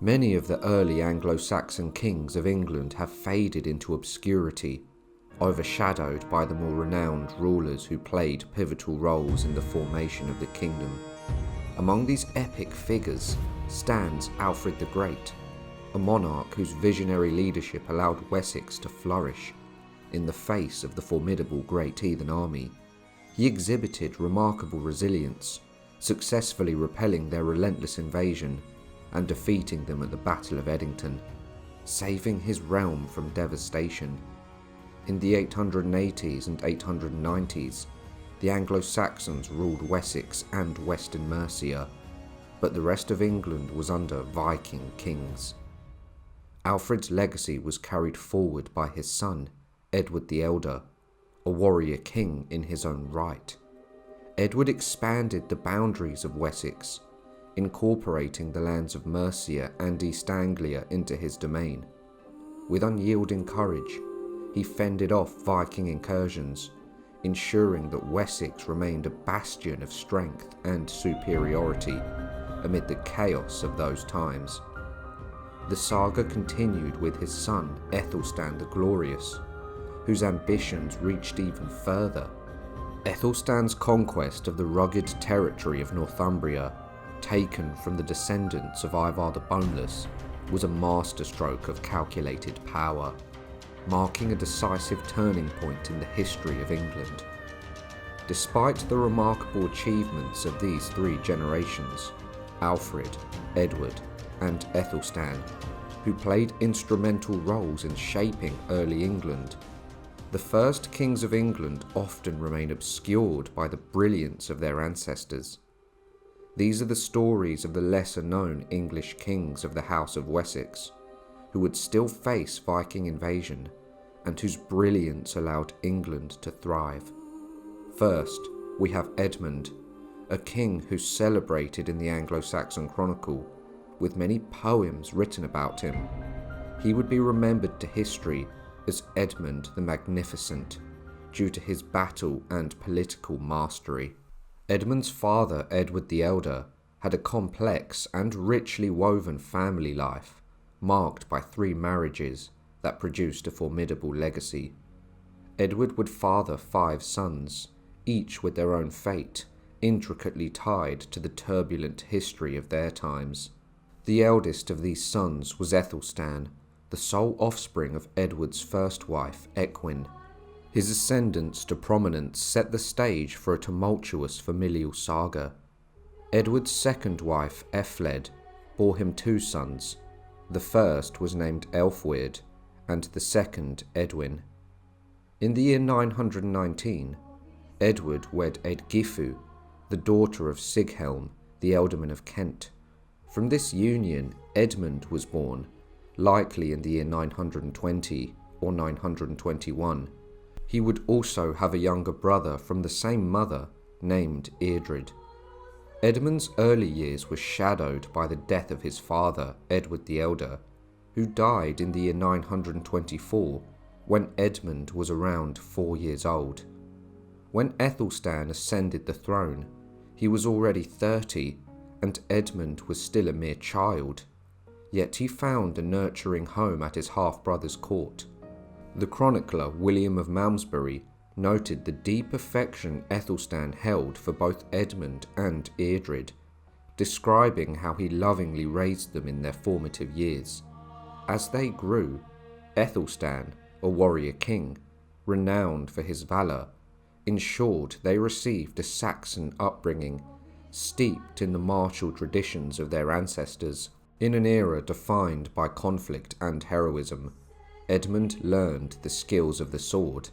Many of the early Anglo-Saxon kings of England have faded into obscurity, overshadowed by the more renowned rulers who played pivotal roles in the formation of the kingdom. Among these epic figures stands Alfred the Great, a monarch whose visionary leadership allowed Wessex to flourish in the face of the formidable Great Heathen army. He exhibited remarkable resilience, successfully repelling their relentless invasion and defeating them at the Battle of Edington, saving his realm from devastation. In the 880s and 890s, the Anglo-Saxons ruled Wessex and Western Mercia, but the rest of England was under Viking kings. Alfred's legacy was carried forward by his son, Edward the Elder, a warrior king in his own right. Edward expanded the boundaries of Wessex, incorporating the lands of Mercia and East Anglia into his domain. With unyielding courage, he fended off Viking incursions, ensuring that Wessex remained a bastion of strength and superiority amid the chaos of those times. The saga continued with his son Æthelstan the Glorious, whose ambitions reached even further. Æthelstan's conquest of the rugged territory of Northumbria, taken from the descendants of Ivar the Boneless, was a masterstroke of calculated power, marking a decisive turning point in the history of England. Despite the remarkable achievements of these three generations, Alfred, Edward, and Æthelstan, who played instrumental roles in shaping early England, the first kings of England often remain obscured by the brilliance of their ancestors. These are the stories of the lesser-known English kings of the House of Wessex, who would still face Viking invasion and whose brilliance allowed England to thrive. First, we have Edmund, a king who's celebrated in the Anglo-Saxon Chronicle, with many poems written about him. He would be remembered to history as Edmund the Magnificent, due to his battle and political mastery. Edmund's father, Edward the Elder, had a complex and richly woven family life, marked by 3 marriages that produced a formidable legacy. Edward would father 5 sons, each with their own fate, intricately tied to the turbulent history of their times. The eldest of these sons was Æthelstan, the sole offspring of Edward's first wife, Ecgwin. His ascendance to prominence set the stage for a tumultuous familial saga. Edward's second wife, Æthelflæd, bore him 2 sons. The first was named Ælfweard, and the second Edwin. In the year 919, Edward wed Eadgifu, the daughter of Sighelm, the Ealdorman of Kent. From this union, Edmund was born, likely in the year 920 or 921. He would also have a younger brother from the same mother, named Eadred. Edmund's early years were shadowed by the death of his father, Edward the Elder, who died in the year 924, when Edmund was around 4 years old. When Æthelstan ascended the throne, he was already 30, and Edmund was still a mere child, yet he found a nurturing home at his half-brother's court. The chronicler William of Malmesbury noted the deep affection Æthelstan held for both Edmund and Eadred, describing how he lovingly raised them in their formative years. As they grew, Æthelstan, a warrior king, renowned for his valour, ensured they received a Saxon upbringing, steeped in the martial traditions of their ancestors. In an era defined by conflict and heroism, Edmund learned the skills of the sword,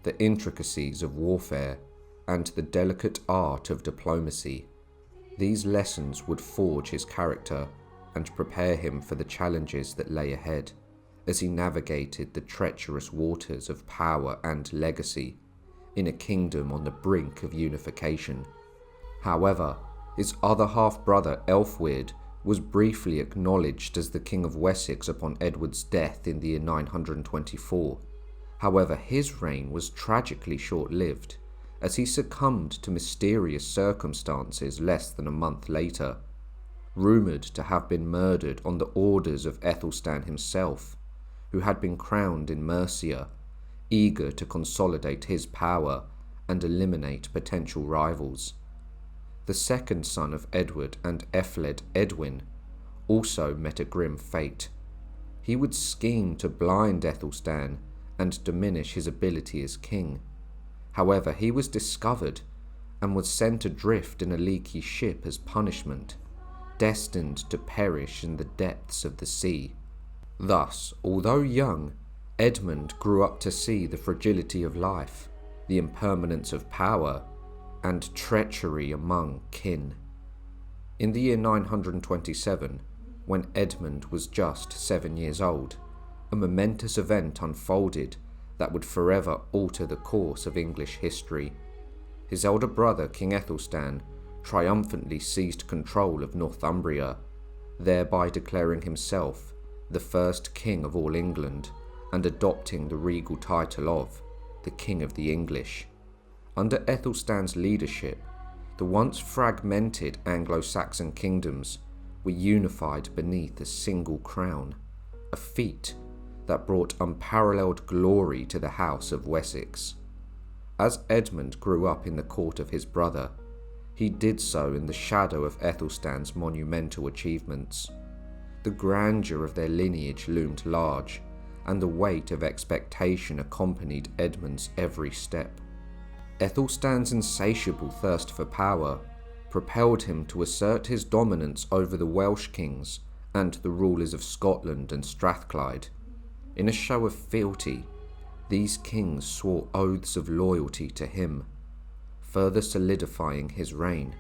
the intricacies of warfare, and the delicate art of diplomacy. These lessons would forge his character and prepare him for the challenges that lay ahead, as he navigated the treacherous waters of power and legacy in a kingdom on the brink of unification. However, his other half-brother Ælfweard was briefly acknowledged as the King of Wessex upon Edward's death in the year 924. However, his reign was tragically short-lived, as he succumbed to mysterious circumstances less than a month later. rumoured to have been murdered on the orders of Æthelstan himself, who had been crowned in Mercia, eager to consolidate his power and eliminate potential rivals. The second son of Edward and Ethelred, Edwin, also met a grim fate. He would scheme to blind Æthelstan and diminish his ability as king. However, he was discovered and was sent adrift in a leaky ship as punishment, destined to perish in the depths of the sea. Thus, although young, Edmund grew up to see the fragility of life, the impermanence of power, and treachery among kin. In the year 927, when Edmund was just 7 years old, a momentous event unfolded that would forever alter the course of English history. His elder brother, King Æthelstan, triumphantly seized control of Northumbria, thereby declaring himself the first king of all England and adopting the regal title of the King of the English. Under Æthelstan's leadership, the once fragmented Anglo-Saxon kingdoms were unified beneath a single crown, a feat that brought unparalleled glory to the House of Wessex. As Edmund grew up in the court of his brother, he did so in the shadow of Æthelstan's monumental achievements. The grandeur of their lineage loomed large, and the weight of expectation accompanied Edmund's every step. Æthelstan's insatiable thirst for power propelled him to assert his dominance over the Welsh kings and the rulers of Scotland and Strathclyde. In a show of fealty, these kings swore oaths of loyalty to him, further solidifying his reign.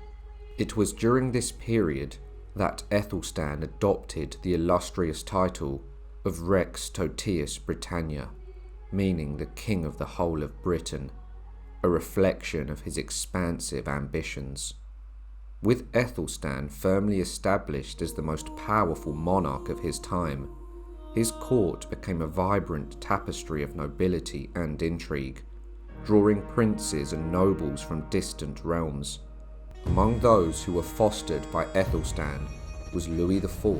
It was during this period that Æthelstan adopted the illustrious title of Rex Totius Britannia, meaning the king of the whole of Britain, a reflection of his expansive ambitions. With Æthelstan firmly established as the most powerful monarch of his time, his court became a vibrant tapestry of nobility and intrigue, drawing princes and nobles from distant realms. Among those who were fostered by Æthelstan was Louis IV,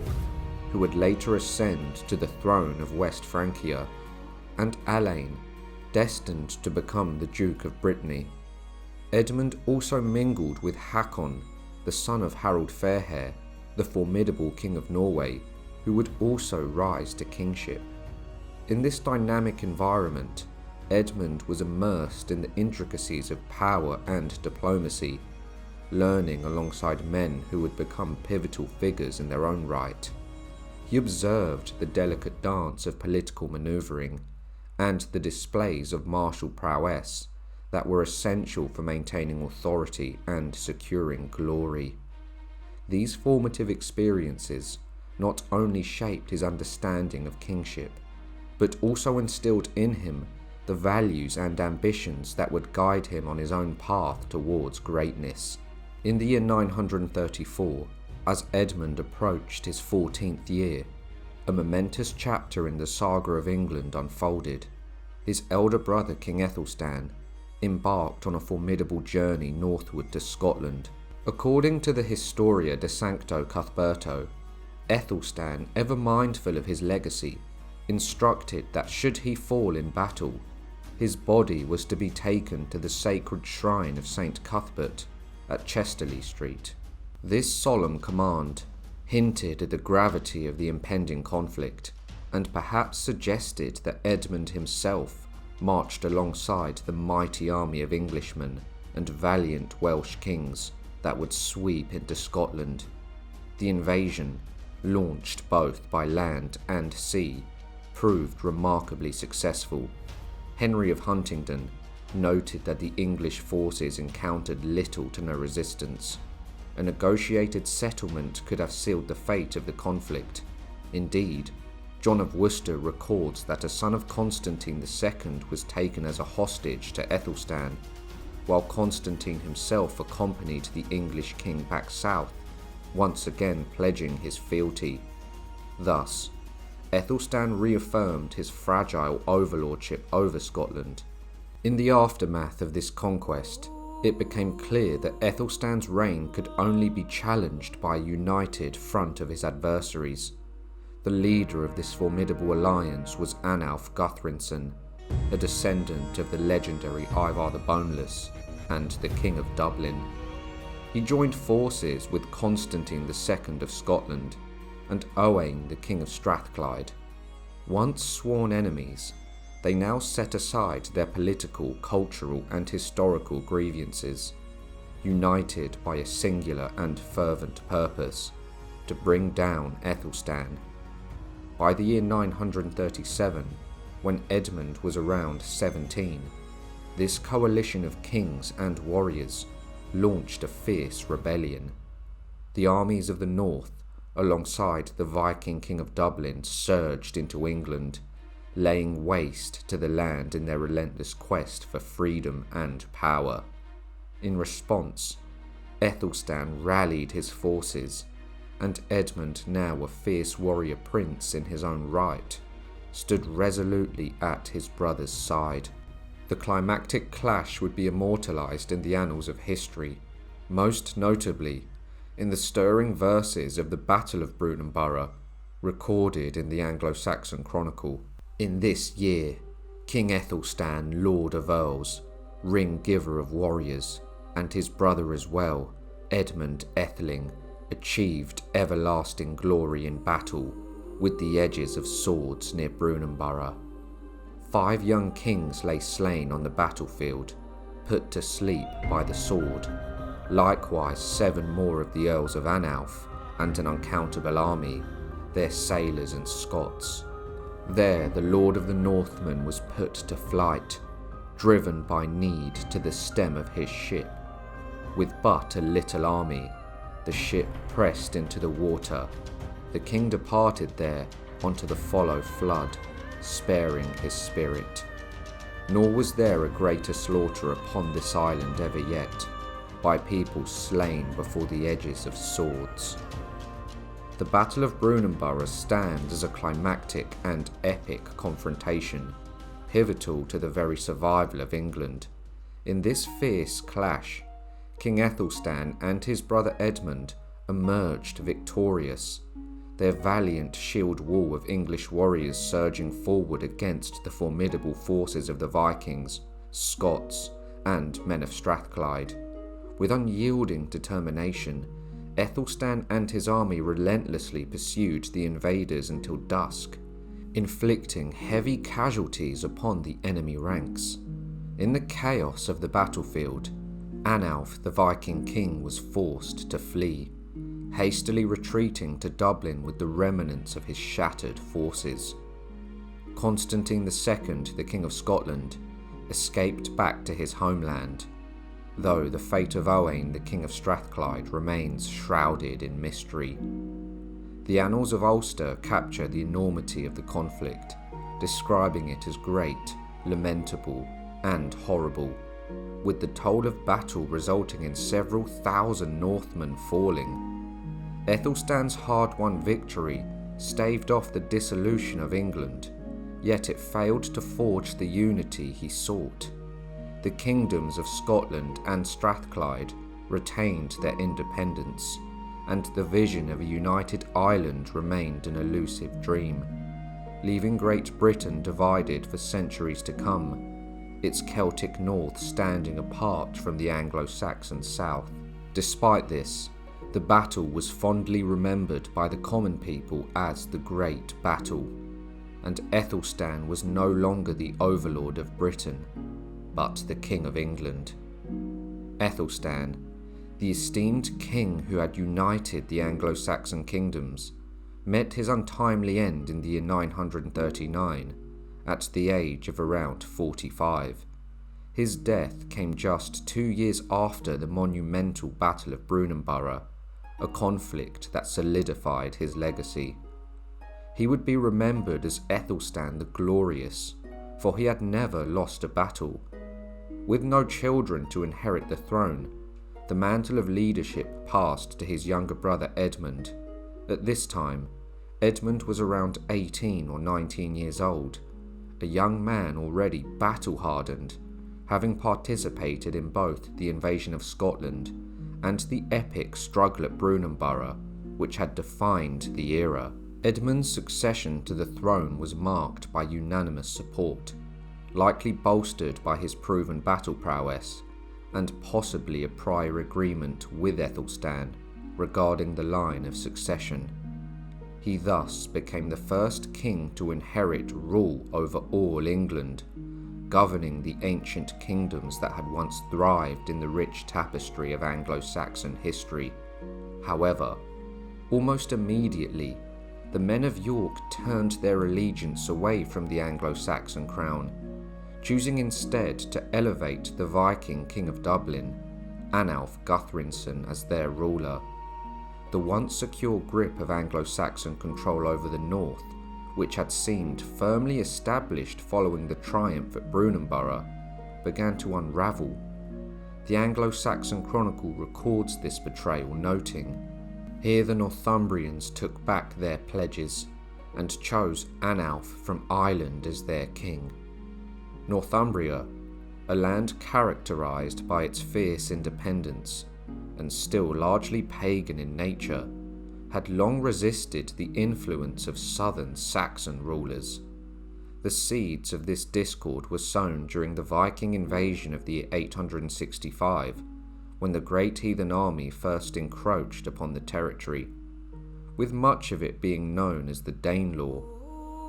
who would later ascend to the throne of West Francia, and Alain, destined to become the Duke of Brittany. Edmund also mingled with Hakon, the son of Harold Fairhair, the formidable King of Norway, who would also rise to kingship. In this dynamic environment, Edmund was immersed in the intricacies of power and diplomacy, learning alongside men who would become pivotal figures in their own right. He observed the delicate dance of political maneuvering and the displays of martial prowess that were essential for maintaining authority and securing glory. These formative experiences not only shaped his understanding of kingship, but also instilled in him the values and ambitions that would guide him on his own path towards greatness. In the year 934, as Edmund approached his 14th year, a momentous chapter in the saga of England unfolded. His elder brother King Æthelstan embarked on a formidable journey northward to Scotland. According to the Historia de Sancto Cuthberto, Æthelstan, ever mindful of his legacy, instructed that should he fall in battle, his body was to be taken to the sacred shrine of St. Cuthbert at Chesterley Street. This solemn command hinted at the gravity of the impending conflict, and perhaps suggested that Edmund himself marched alongside the mighty army of Englishmen and valiant Welsh kings that would sweep into Scotland. The invasion, launched both by land and sea, proved remarkably successful. Henry of Huntingdon noted that the English forces encountered little to no resistance. A negotiated settlement could have sealed the fate of the conflict. Indeed, John of Worcester records that a son of Constantine II was taken as a hostage to Æthelstan, while Constantine himself accompanied the English king back south, once again pledging his fealty. Thus, Æthelstan reaffirmed his fragile overlordship over Scotland. In the aftermath of this conquest, It became clear that Æthelstan's reign could only be challenged by a united front of his adversaries. The leader of this formidable alliance was Anlaf Guthrinson, a descendant of the legendary Ivar the Boneless and the King of Dublin. He joined forces with Constantine II of Scotland and Owain, the King of Strathclyde. Once sworn enemies, they now set aside their political, cultural and historical grievances, united by a singular and fervent purpose to bring down Æthelstan. By the year 937, when Edmund was around 17, this coalition of kings and warriors launched a fierce rebellion. The armies of the north, alongside the Viking King of Dublin, surged into England, laying waste to the land in their relentless quest for freedom and power. In response, Æthelstan rallied his forces, and Edmund, now a fierce warrior prince in his own right, stood resolutely at his brother's side. The climactic clash would be immortalised in the annals of history, most notably in the stirring verses of the Battle of Brunanburh, recorded in the Anglo-Saxon Chronicle. In this year, King Æthelstan, Lord of Earls, ring-giver of warriors, and his brother as well, Edmund Aetheling, achieved everlasting glory in battle with the edges of swords near Brunanburh. 5 young kings lay slain on the battlefield, put to sleep by the sword. Likewise 7 more of the Earls of Anlaf and an uncountable army, their sailors and Scots. There the Lord of the Northmen was put to flight, driven by need to the stem of his ship. With but a little army, the ship pressed into the water. The king departed there onto the follow flood, sparing his spirit. Nor was there a greater slaughter upon this island ever yet, by people slain before the edges of swords. The Battle of Brunanburh stands as a climactic and epic confrontation, pivotal to the very survival of England. In this fierce clash, King Æthelstan and his brother Edmund emerged victorious, their valiant shield wall of English warriors surging forward against the formidable forces of the Vikings, Scots, and men of Strathclyde. With unyielding determination, Æthelstan and his army relentlessly pursued the invaders until dusk, inflicting heavy casualties upon the enemy ranks. In the chaos of the battlefield, Anlaf, the Viking king, was forced to flee, hastily retreating to Dublin with the remnants of his shattered forces. Constantine II, the King of Scotland, escaped back to his homeland, though the fate of Owain, the King of Strathclyde, remains shrouded in mystery. The annals of Ulster capture the enormity of the conflict, describing it as great, lamentable, and horrible, with the toll of battle resulting in several thousand Northmen falling. Æthelstan's hard-won victory staved off the dissolution of England, yet it failed to forge the unity he sought. The kingdoms of Scotland and Strathclyde retained their independence, and the vision of a united Ireland remained an elusive dream, leaving Great Britain divided for centuries to come, its Celtic north standing apart from the Anglo-Saxon south. Despite this, the battle was fondly remembered by the common people as the Great Battle, and Æthelstan was no longer the overlord of Britain, but the King of England. Æthelstan, the esteemed king who had united the Anglo-Saxon kingdoms, met his untimely end in the year 939, at the age of around 45. His death came just 2 years after the monumental Battle of Brunanburh, a conflict that solidified his legacy. He would be remembered as Æthelstan the Glorious, for he had never lost a battle. With no children to inherit the throne, the mantle of leadership passed to his younger brother Edmund. At this time, Edmund was around 18 or 19 years old, a young man already battle-hardened, having participated in both the invasion of Scotland and the epic struggle at Brunanburh, which had defined the era. Edmund's succession to the throne was marked by unanimous support, likely bolstered by his proven battle prowess, and possibly a prior agreement with Æthelstan regarding the line of succession. He thus became the first king to inherit rule over all England, governing the ancient kingdoms that had once thrived in the rich tapestry of Anglo-Saxon history. However, almost immediately, the men of York turned their allegiance away from the Anglo-Saxon crown, choosing instead to elevate the Viking king of Dublin, Anlaf Guthrinson, as their ruler. The once secure grip of Anglo-Saxon control over the north, which had seemed firmly established following the triumph at Brunanburh, began to unravel. The Anglo-Saxon Chronicle records this betrayal, noting, "Here the Northumbrians took back their pledges, and chose Anlaf from Ireland as their king." Northumbria, a land characterised by its fierce independence, and still largely pagan in nature, had long resisted the influence of southern Saxon rulers. The seeds of this discord were sown during the Viking invasion of the year 865, when the great heathen army first encroached upon the territory, with much of it being known as the Danelaw.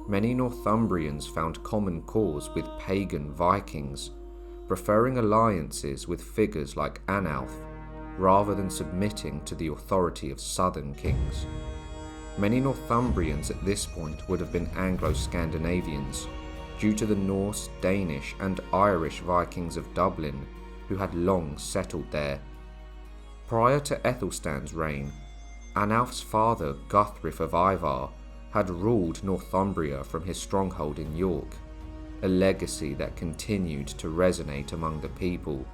Many Northumbrians found common cause with pagan Vikings, preferring alliances with figures like Anlaf, rather than submitting to the authority of southern kings. Many Northumbrians at this point would have been Anglo-Scandinavians, due to the Norse, Danish and Irish Vikings of Dublin, who had long settled there. Prior to Æthelstan's reign, Anlaf's father Guthrif of Ivar had ruled Northumbria from his stronghold in York, a legacy that continued to resonate among the people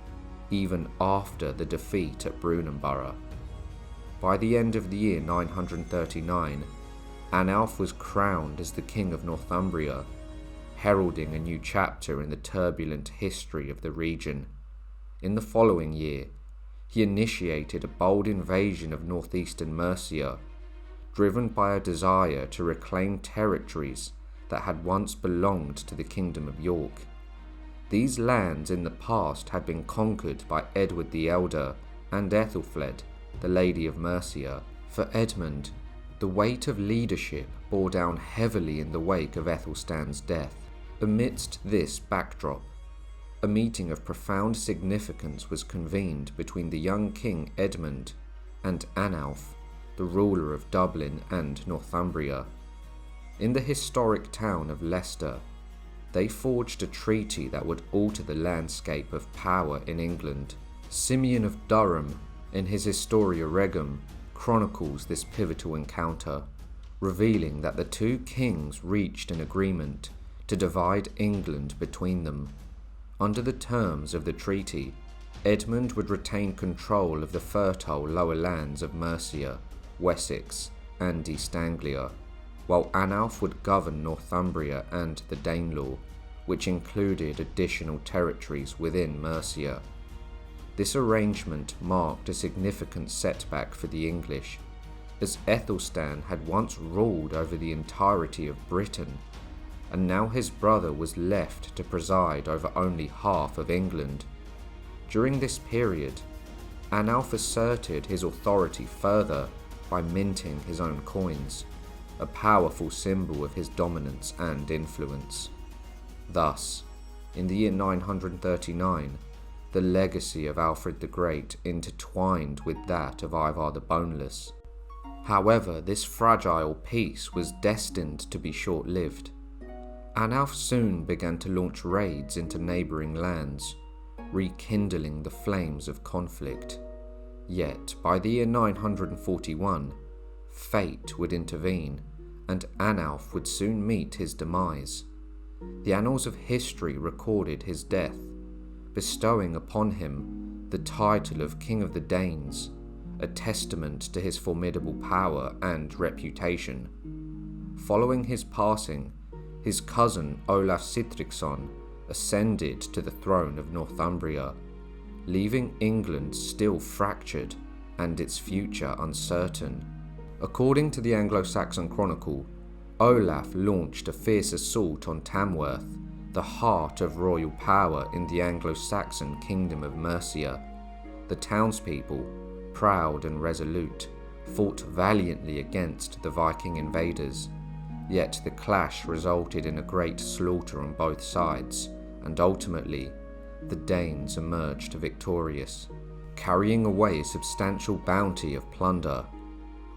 even after the defeat at Brunanburh. By the end of the year 939, Anlaf was crowned as the King of Northumbria, heralding a new chapter in the turbulent history of the region. In the following year, he initiated a bold invasion of northeastern Mercia, driven by a desire to reclaim territories that had once belonged to the Kingdom of York. These lands in the past had been conquered by Edward the Elder and Aethelfled, the Lady of Mercia. For Edmund, the weight of leadership bore down heavily in the wake of Æthelstan's death. Amidst this backdrop, a meeting of profound significance was convened between the young King Edmund and Anlaf, the ruler of Dublin and Northumbria. In the historic town of Leicester, they forged a treaty that would alter the landscape of power in England. Simeon of Durham, in his Historia Regum, chronicles this pivotal encounter, revealing that the two kings reached an agreement to divide England between them. Under the terms of the treaty, Edmund would retain control of the fertile lower lands of Mercia, Wessex, and East Anglia, while Anlaf would govern Northumbria and the Danelaw, which included additional territories within Mercia. This arrangement marked a significant setback for the English, as Æthelstan had once ruled over the entirety of Britain, and now his brother was left to preside over only half of England. During this period, Anlaf asserted his authority further by minting his own coins, a powerful symbol of his dominance and influence. Thus, in the year 939, the legacy of Alfred the Great intertwined with that of Ivar the Boneless. However, this fragile peace was destined to be short-lived. Anlaf soon began to launch raids into neighbouring lands, rekindling the flames of conflict. Yet, by the year 941, fate would intervene, and Anlaf would soon meet his demise. The annals of history recorded his death, bestowing upon him the title of King of the Danes, a testament to his formidable power and reputation. Following his passing, his cousin Olaf Sihtriksson ascended to the throne of Northumbria, leaving England still fractured and its future uncertain. According to the Anglo-Saxon Chronicle, Olaf launched a fierce assault on Tamworth, the heart of royal power in the Anglo-Saxon kingdom of Mercia. The townspeople, proud and resolute, fought valiantly against the Viking invaders, yet the clash resulted in a great slaughter on both sides, and ultimately, the Danes emerged victorious, carrying away a substantial bounty of plunder.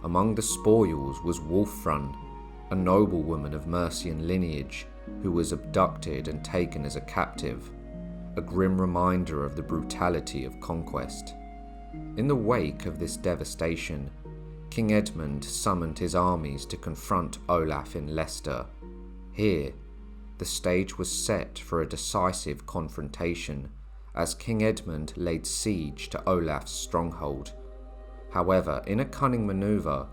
Among the spoils was Wulfrun, a noblewoman of Mercian lineage who was abducted and taken as a captive, a grim reminder of the brutality of conquest. In the wake of this devastation, King Edmund summoned his armies to confront Olaf in Leicester. Here, the stage was set for a decisive confrontation as King Edmund laid siege to Olaf's stronghold. However, in a cunning manoeuvre,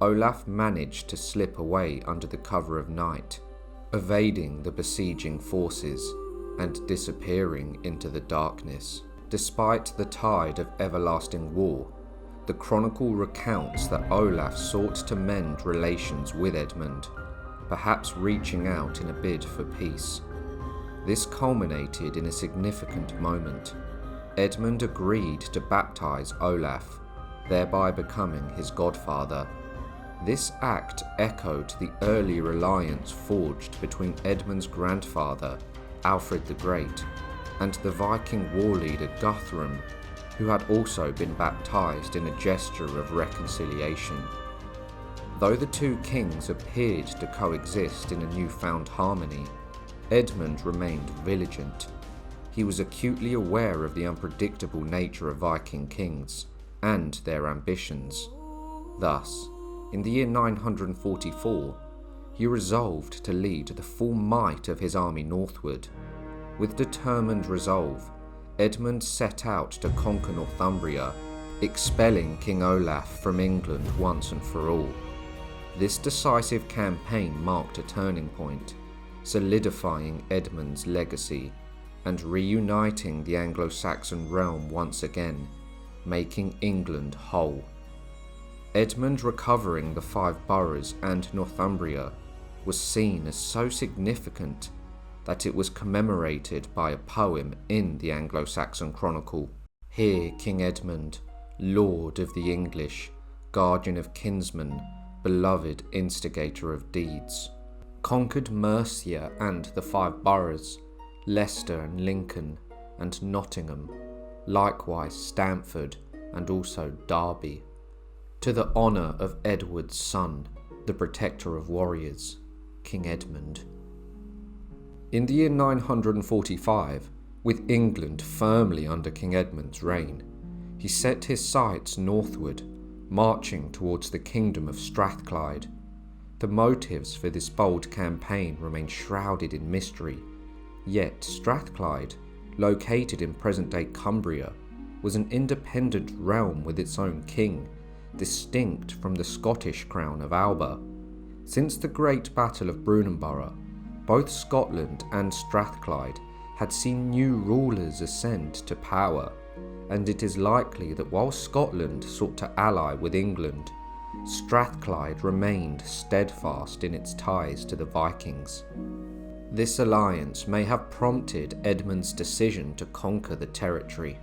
Olaf managed to slip away under the cover of night, evading the besieging forces and disappearing into the darkness. Despite the tide of everlasting war, the chronicle recounts that Olaf sought to mend relations with Edmund, perhaps reaching out in a bid for peace. This culminated in a significant moment. Edmund agreed to baptize Olaf, thereby becoming his godfather. This act echoed the earlier alliance forged between Edmund's grandfather, Alfred the Great, and the Viking war leader Guthrum, who had also been baptized in a gesture of reconciliation. Though the two kings appeared to coexist in a newfound harmony, Edmund remained vigilant. He was acutely aware of the unpredictable nature of Viking kings and their ambitions. Thus, in the year 944, he resolved to lead the full might of his army northward. With determined resolve, Edmund set out to conquer Northumbria, expelling King Olaf from England once and for all. This decisive campaign marked a turning point, solidifying Edmund's legacy and reuniting the Anglo-Saxon realm once again, making England whole. Edmund recovering the 5 boroughs and Northumbria was seen as so significant that it was commemorated by a poem in the Anglo-Saxon Chronicle. Here King Edmund, Lord of the English, guardian of kinsmen, beloved instigator of deeds, conquered Mercia and the 5 boroughs, Leicester and Lincoln and Nottingham, likewise Stamford and also Derby, to the honour of Edward's son, the protector of warriors, King Edmund. In the year 945, with England firmly under King Edmund's reign, he set his sights northward, marching towards the kingdom of Strathclyde. The motives for this bold campaign remain shrouded in mystery, yet Strathclyde, located in present-day Cumbria, was an independent realm with its own king, distinct from the Scottish crown of Alba. Since the Great Battle of Brunanburgh, both Scotland and Strathclyde had seen new rulers ascend to power, and it is likely that while Scotland sought to ally with England, Strathclyde remained steadfast in its ties to the Vikings. This alliance may have prompted Edmund's decision to conquer the territory.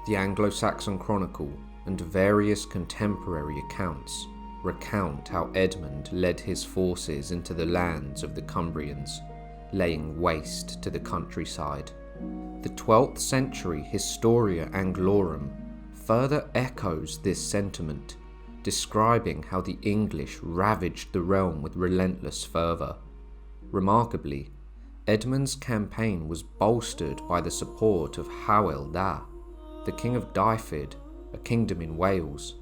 The Anglo-Saxon Chronicle and various contemporary accounts recount how Edmund led his forces into the lands of the Cumbrians, laying waste to the countryside. The 12th century Historia Anglorum further echoes this sentiment, describing how the English ravaged the realm with relentless fervour. Remarkably, Edmund's campaign was bolstered by the support of Hywel Dda, the King of Dyfed, a kingdom in Wales,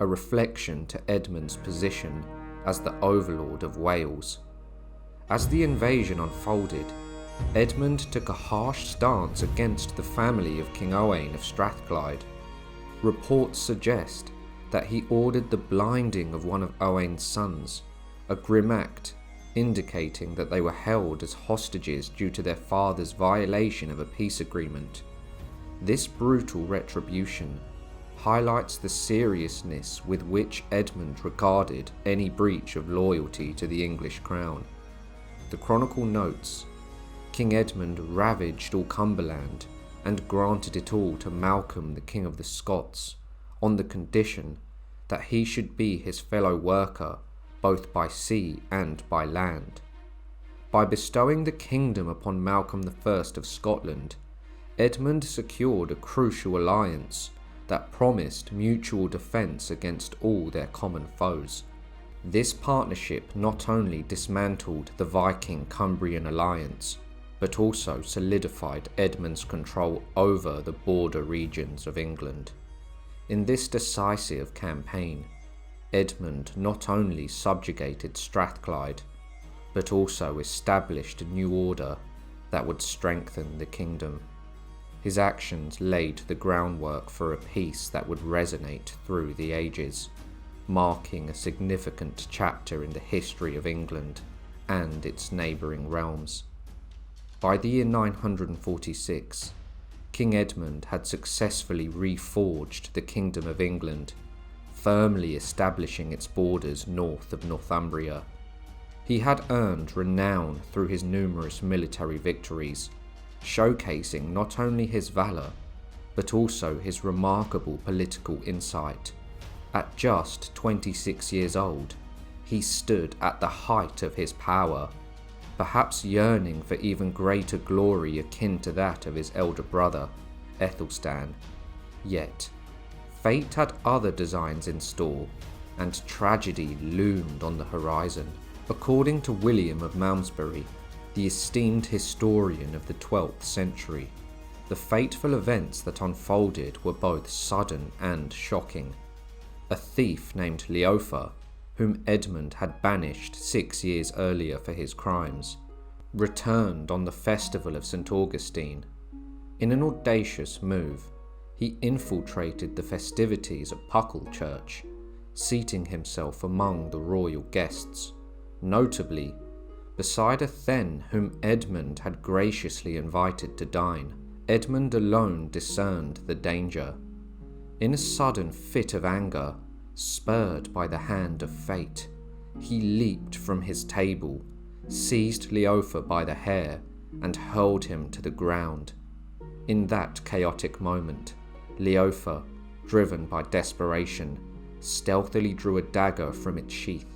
a reflection to Edmund's position as the overlord of Wales. As the invasion unfolded, Edmund took a harsh stance against the family of King Owain of Strathclyde. Reports suggest that he ordered the blinding of one of Owain's sons, a grim act indicating that they were held as hostages due to their father's violation of a peace agreement. This brutal retribution highlights the seriousness with which Edmund regarded any breach of loyalty to the English crown. The chronicle notes, King Edmund ravaged all Cumberland and granted it all to Malcolm the King of the Scots, on the condition that he should be his fellow worker both by sea and by land. By bestowing the kingdom upon Malcolm I of Scotland, Edmund secured a crucial alliance that promised mutual defence against all their common foes. This partnership not only dismantled the Viking-Cumbrian alliance, but also solidified Edmund's control over the border regions of England. In this decisive campaign, Edmund not only subjugated Strathclyde, but also established a new order that would strengthen the kingdom. His actions laid the groundwork for a peace that would resonate through the ages, marking a significant chapter in the history of England and its neighbouring realms. By the year 946, King Edmund had successfully reforged the Kingdom of England, firmly establishing its borders north of Northumbria. He had earned renown through his numerous military victories, showcasing not only his valour, but also his remarkable political insight. At just 26 years old, he stood at the height of his power, perhaps yearning for even greater glory akin to that of his elder brother, Aethelstan. Yet, fate had other designs in store, and tragedy loomed on the horizon. According to William of Malmesbury, the esteemed historian of the 12th century, the fateful events that unfolded were both sudden and shocking. A thief named Leofa, whom Edmund had banished 6 years earlier for his crimes, returned on the festival of St. Augustine. In an audacious move, he infiltrated the festivities at Puckle Church, seating himself among the royal guests. Notably, beside a Then whom Edmund had graciously invited to dine, Edmund alone discerned the danger. In a sudden fit of anger, spurred by the hand of fate, he leaped from his table, seized Leofa by the hair, and hurled him to the ground. In that chaotic moment, Leofa, driven by desperation, stealthily drew a dagger from its sheath.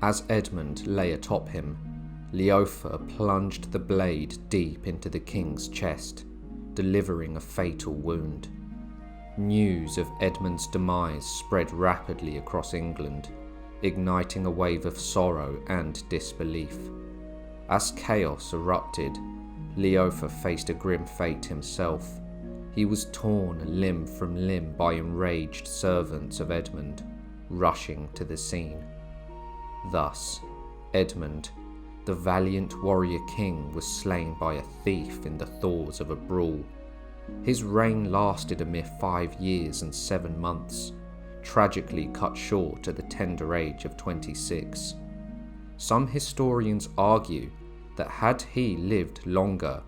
As Edmund lay atop him, Leofa plunged the blade deep into the king's chest, delivering a fatal wound. News of Edmund's demise spread rapidly across England, igniting a wave of sorrow and disbelief. As chaos erupted, Leofa faced a grim fate himself. He was torn limb from limb by enraged servants of Edmund, rushing to the scene. Thus, Edmund, the valiant warrior king, was slain by a thief in the thaws of a brawl. His reign lasted a mere 5 years and 7 months, tragically cut short at the tender age of 26. Some historians argue that had he lived longer,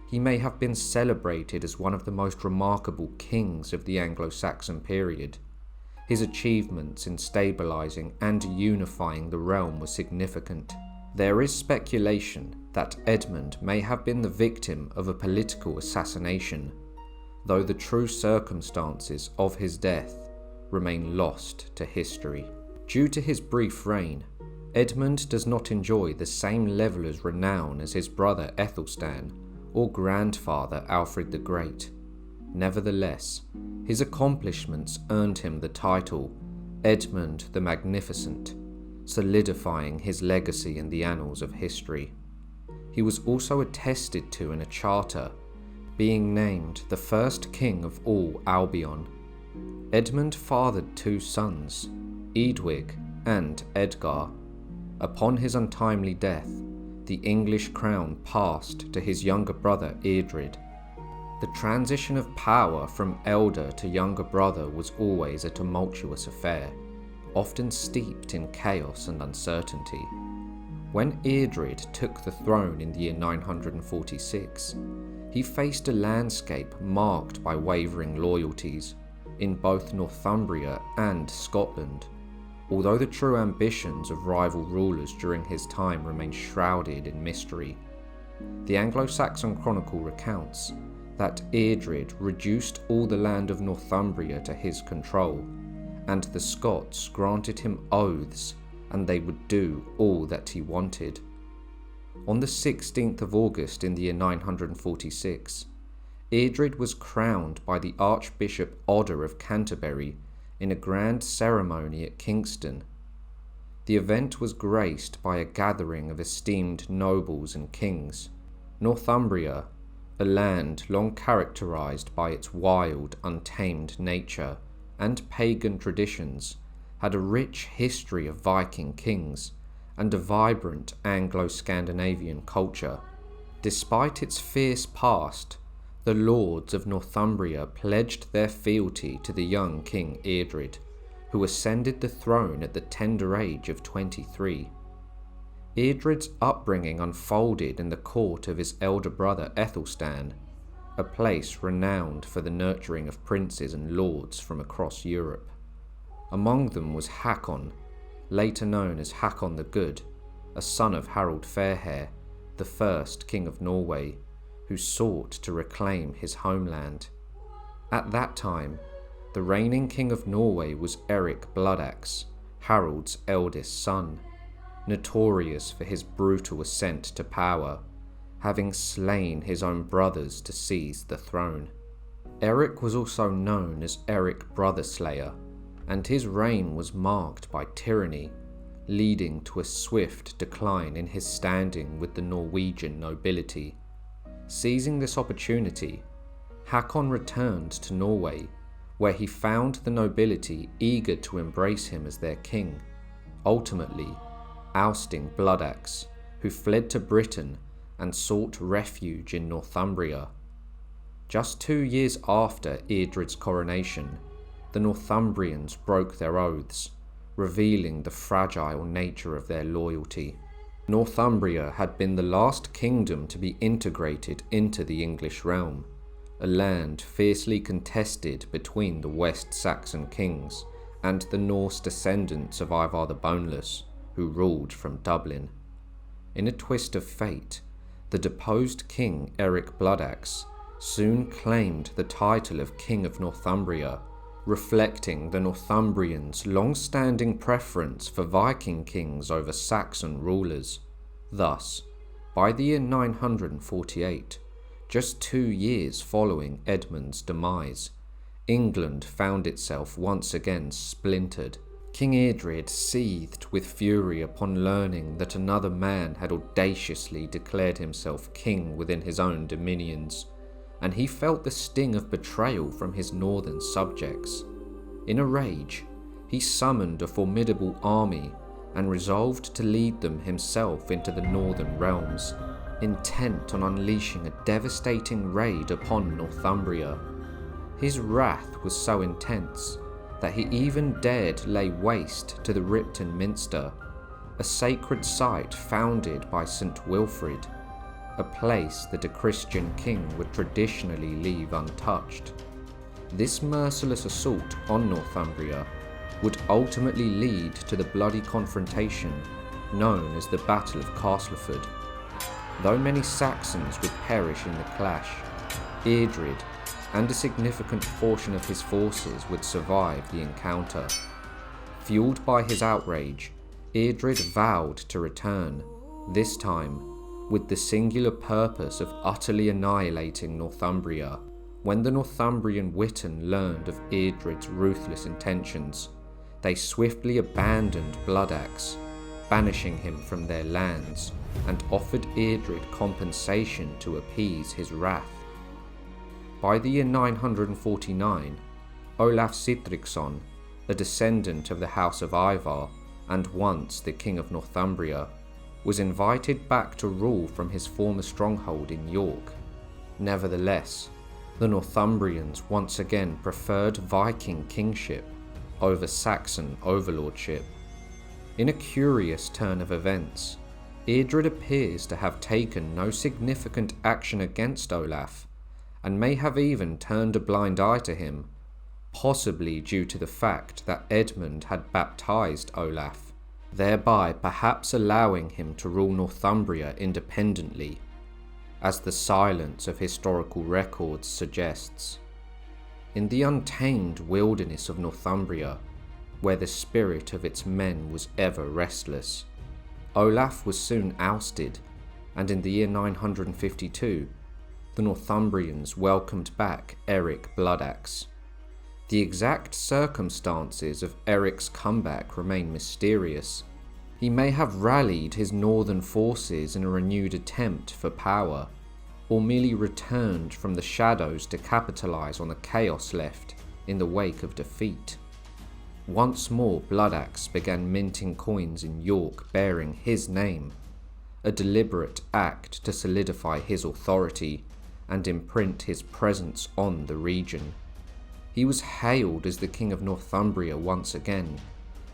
he may have been celebrated as one of the most remarkable kings of the Anglo-Saxon period. His achievements in stabilising and unifying the realm were significant. There is speculation that Edmund may have been the victim of a political assassination, though the true circumstances of his death remain lost to history. Due to his brief reign, Edmund does not enjoy the same level of renown as his brother Æthelstan or grandfather Alfred the Great. Nevertheless, his accomplishments earned him the title Edmund the Magnificent, solidifying his legacy in the annals of history. He was also attested to in a charter, being named the first king of all Albion. Edmund fathered 2 sons, Eadwig and Edgar. Upon his untimely death, the English crown passed to his younger brother Eadred. The transition of power from elder to younger brother was always a tumultuous affair, often steeped in chaos and uncertainty. When Eadred took the throne in the year 946, he faced a landscape marked by wavering loyalties in both Northumbria and Scotland, although the true ambitions of rival rulers during his time remain shrouded in mystery. The Anglo-Saxon Chronicle recounts that Eadred reduced all the land of Northumbria to his control, and the Scots granted him oaths and they would do all that he wanted. On the 16th of August in the year 946, Eadred was crowned by the Archbishop Odder of Canterbury in a grand ceremony at Kingston. The event was graced by a gathering of esteemed nobles and kings. Northumbria, a land long characterized by its wild, untamed nature and pagan traditions, had a rich history of Viking kings and a vibrant Anglo-Scandinavian culture. Despite its fierce past, the lords of Northumbria pledged their fealty to the young King Eadred, who ascended the throne at the tender age of 23. Eadred's upbringing unfolded in the court of his elder brother Æthelstan, a place renowned for the nurturing of princes and lords from across Europe. Among them was Hakon, later known as Hakon the Good, a son of Harald Fairhair, the first king of Norway, who sought to reclaim his homeland. At that time, the reigning king of Norway was Eric Bloodaxe, Harald's eldest son, notorious for his brutal ascent to power, having slain his own brothers to seize the throne. Eric was also known as Eric Brotherslayer, and his reign was marked by tyranny, leading to a swift decline in his standing with the Norwegian nobility. Seizing this opportunity, Hakon returned to Norway, where he found the nobility eager to embrace him as their king, ultimately ousting Bloodaxe, who fled to Britain and sought refuge in Northumbria. Just 2 years after Eadred's coronation, the Northumbrians broke their oaths, revealing the fragile nature of their loyalty. Northumbria had been the last kingdom to be integrated into the English realm, a land fiercely contested between the West Saxon kings and the Norse descendants of Ivar the Boneless, who ruled from Dublin. In a twist of fate, the deposed king Eric Bloodaxe soon claimed the title of King of Northumbria, reflecting the Northumbrians' long-standing preference for Viking kings over Saxon rulers. Thus, by the year 948, just 2 years following Edmund's demise, England found itself once again splintered. King Eadred seethed with fury upon learning that another man had audaciously declared himself king within his own dominions, and he felt the sting of betrayal from his northern subjects. In a rage, he summoned a formidable army and resolved to lead them himself into the northern realms, intent on unleashing a devastating raid upon Northumbria. His wrath was so intense that he even dared lay waste to the Ripton Minster, a sacred site founded by St. Wilfrid, a place that a Christian king would traditionally leave untouched. This merciless assault on Northumbria would ultimately lead to the bloody confrontation known as the Battle of Castleford. Though many Saxons would perish in the clash, Eadred and a significant portion of his forces would survive the encounter. Fueled by his outrage, Eadred vowed to return, this time with the singular purpose of utterly annihilating Northumbria. When the Northumbrian Witan learned of Eadred's ruthless intentions, they swiftly abandoned Bloodaxe, banishing him from their lands, and offered Eadred compensation to appease his wrath. By the year 949, Olaf Sitriksson, a descendant of the House of Ivar and once the King of Northumbria, was invited back to rule from his former stronghold in York. Nevertheless, the Northumbrians once again preferred Viking kingship over Saxon overlordship. In a curious turn of events, Eadred appears to have taken no significant action against Olaf, and may have even turned a blind eye to him, possibly due to the fact that Edmund had baptized Olaf, thereby perhaps allowing him to rule Northumbria independently, as the silence of historical records suggests. In the untamed wilderness of Northumbria, where the spirit of its men was ever restless, Olaf was soon ousted, and in the year 952, the Northumbrians welcomed back Eric Bloodaxe. The exact circumstances of Eric's comeback remain mysterious. He may have rallied his northern forces in a renewed attempt for power, or merely returned from the shadows to capitalize on the chaos left in the wake of defeat. Once more, Bloodaxe began minting coins in York bearing his name, a deliberate act to solidify his authority and imprint his presence on the region. He was hailed as the King of Northumbria once again,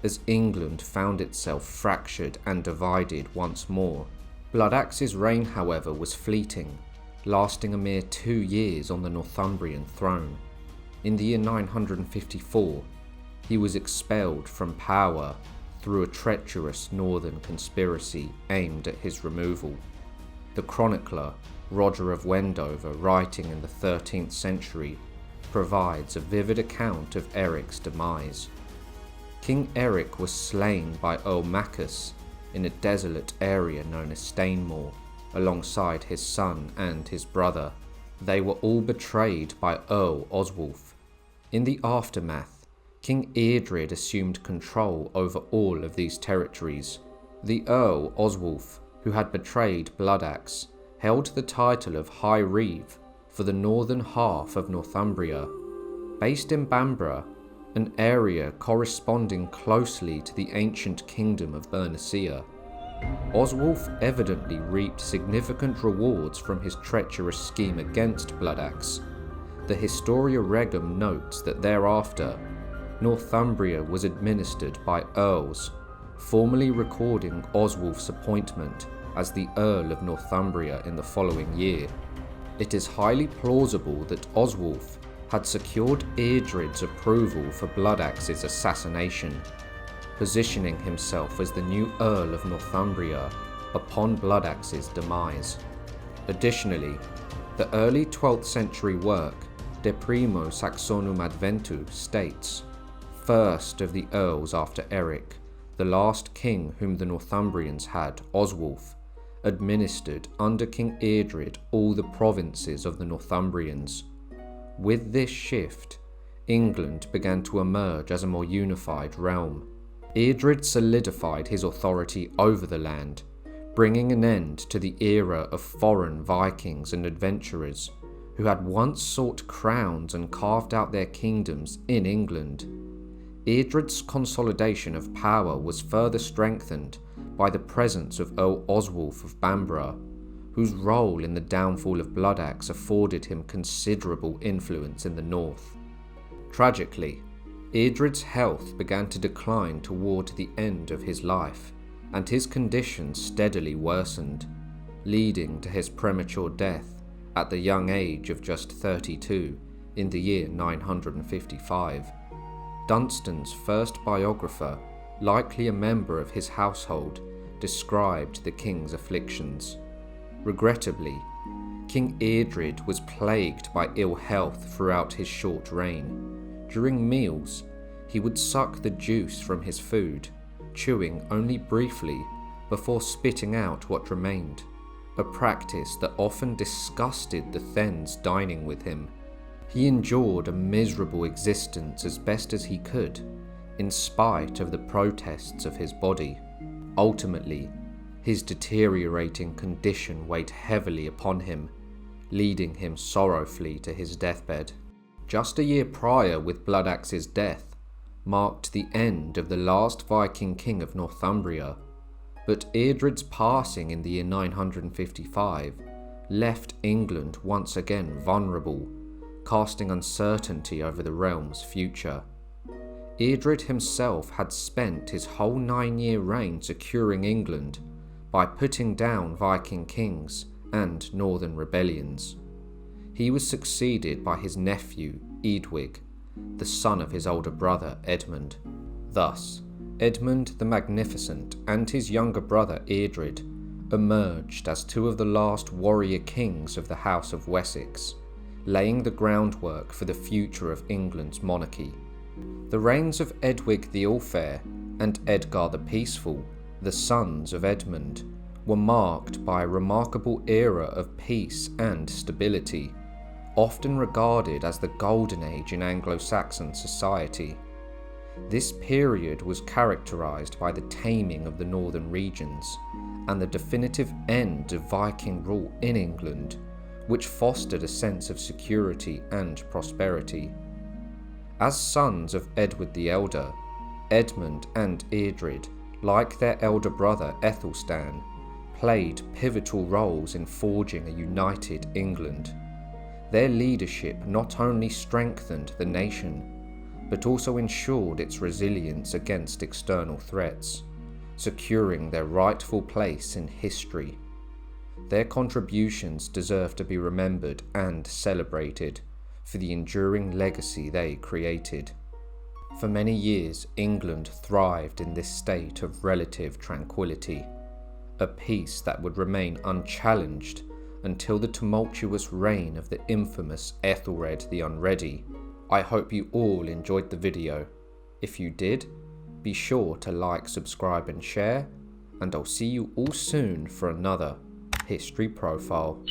as England found itself fractured and divided once more. Bloodaxe's reign, however, was fleeting, lasting a mere 2 years on the Northumbrian throne. In the year 954, he was expelled from power through a treacherous northern conspiracy aimed at his removal. The chronicler Roger of Wendover, writing in the 13th century, provides a vivid account of Eric's demise. King Eric was slain by Earl Maccus in a desolate area known as Stainmore, alongside his son and his brother. They were all betrayed by Earl Oswulf. In the aftermath, King Eadred assumed control over all of these territories. The Earl Oswulf, who had betrayed Bloodaxe, held the title of High Reeve for the northern half of Northumbria, based in Bamborough, an area corresponding closely to the ancient kingdom of Bernicia. Oswulf evidently reaped significant rewards from his treacherous scheme against Bloodaxe. The Historia Regum notes that thereafter, Northumbria was administered by earls, formally recording Oswulf's appointment as the Earl of Northumbria in the following year. It is highly plausible that Oswulf had secured Eadred's approval for Bloodaxe's assassination, positioning himself as the new Earl of Northumbria upon Bloodaxe's demise. Additionally, the early 12th century work De Primo Saxonum Adventu states, first of the earls after Eric, the last king whom the Northumbrians had, Oswulf, administered under King Eadred all the provinces of the Northumbrians. With this shift, England began to emerge as a more unified realm. Eadred solidified his authority over the land, bringing an end to the era of foreign Vikings and adventurers who had once sought crowns and carved out their kingdoms in England. Eadred's consolidation of power was further strengthened by the presence of Earl Oswulf of Bamborough, whose role in the downfall of Bloodaxe afforded him considerable influence in the north. Tragically, Eadred's health began to decline toward the end of his life, and his condition steadily worsened, leading to his premature death at the young age of just 32 in the year 955. Dunstan's first biographer, likely a member of his household, described the king's afflictions. Regrettably, King Eadred was plagued by ill health throughout his short reign. During meals, he would suck the juice from his food, chewing only briefly before spitting out what remained, a practice that often disgusted the Thens dining with him. He endured a miserable existence as best as he could, in spite of the protests of his body. Ultimately, his deteriorating condition weighed heavily upon him, leading him sorrowfully to his deathbed. Just a year prior, with Bloodaxe's death, marked the end of the last Viking king of Northumbria, but Eadred's passing in the year 955 left England once again vulnerable, casting uncertainty over the realm's future. Eadred himself had spent his whole 9-year reign securing England, by putting down Viking kings and northern rebellions. He was succeeded by his nephew Eadwig, the son of his older brother Edmund. Thus, Edmund the Magnificent and his younger brother Eadred emerged as two of the last warrior kings of the House of Wessex, laying the groundwork for the future of England's monarchy. The reigns of Edwig the All-Fair and Edgar the Peaceful, the sons of Edmund, were marked by a remarkable era of peace and stability, often regarded as the golden age in Anglo-Saxon society. This period was characterized by the taming of the northern regions and the definitive end of Viking rule in England, which fostered a sense of security and prosperity. As sons of Edward the Elder, Edmund and Eadred, like their elder brother Æthelstan, played pivotal roles in forging a united England. Their leadership not only strengthened the nation, but also ensured its resilience against external threats, securing their rightful place in history. Their contributions deserve to be remembered and celebrated for the enduring legacy they created. For many years, England thrived in this state of relative tranquility, a peace that would remain unchallenged until the tumultuous reign of the infamous Ethelred the Unready. I hope you all enjoyed the video. If you did, be sure to like, subscribe and share, and I'll see you all soon for another History Profile.